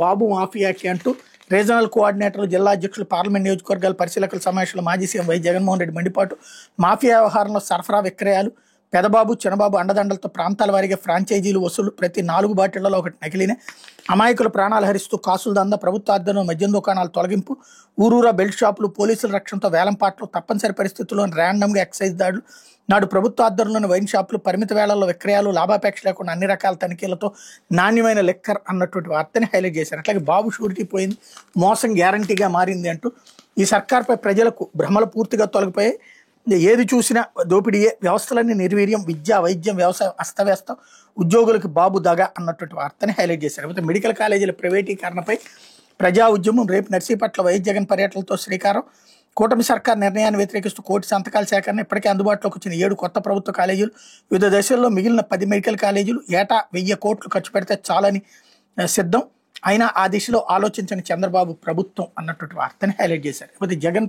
బాబు మాఫియాకి అంటూ రీజనల్ కోఆర్డినేటర్లు, జిల్లా అధ్యక్షులు, పార్లమెంట్ నియోజకవర్గాల పరిశీలకుల సమావేశంలో మాజీ సీఎం వై జగన్మోహన్ రెడ్డి మండిపాటు. మాఫియా వ్యవహారంలో సరఫరా, విక్రయాలు, పెదబాబు, చిన్నబాబు అండదండలతో ప్రాంతాల వారీగా ఫ్రాంచైజీలు వసూలు, ప్రతి 4 బాటిళ్లలో ఒకటి నకిలీనే, అమాయకుల ప్రాణాలు హరిస్తూ కాసుల దందా, ప్రభుత్వ ఆధ్వర్యంలో మద్యం దుకాణాల తొలగింపు, ఊరూరా బెల్ట్ షాపులు, పోలీసుల రక్షణతో వేలంపాట్లు, తప్పనిసరి పరిస్థితుల్లో ర్యాండమ్గా ఎక్సైజ్ దాడులు, నాడు ప్రభుత్వ ఆధ్వర్యంలోని వైన్ షాపులు, పరిమిత వేళల్లో విక్రయాలు, లాభాపేక్ష లేకుండా అన్ని రకాల తనిఖీలతో నాణ్యమైన లెక్కర్ అన్నటువంటి వార్తని హైలైట్ చేశారు. అట్లాగే బాబు షూరిటీ పోయింది, మోసం గ్యారంటీగా మారింది అంటూ ఈ సర్కార్పై ప్రజలకు భ్రమలు పూర్తిగా తొలగిపోయాయి. ఏది చూసినా దోపిడీయే, వ్యవస్థలన్నీ నిర్వీర్యం, విద్య, వైద్యం, వ్యవసాయం అస్తవ్యస్తం, ఉద్యోగులకు బాబు దగా అన్నటువంటి వార్తని హైలైట్ చేశారు. అయితే మెడికల్ కాలేజీల ప్రైవేటీకరణపై ప్రజా ఉద్యమం, రేపు నర్సీపట్ల వైఎస్ జగన్ పర్యటనలతో శ్రీకారం. కూటమి సర్కార్ నిర్ణయాన్ని వ్యతిరేకిస్తూ కోటి సంతకాల సేకరణ. ఇప్పటికే అందుబాటులోకి వచ్చిన 7 కొత్త ప్రభుత్వ కాలేజీలు, వివిధ దశల్లో మిగిలిన 10 మెడికల్ కాలేజీలు. ఏటా 1000 కోట్లు ఖర్చు పెడితే చాలని సిద్ధం, అయినా ఆ దిశలో ఆలోచించని చంద్రబాబు ప్రభుత్వం అన్నటువంటి వార్తని హైలైట్ చేశారు. అయితే జగన్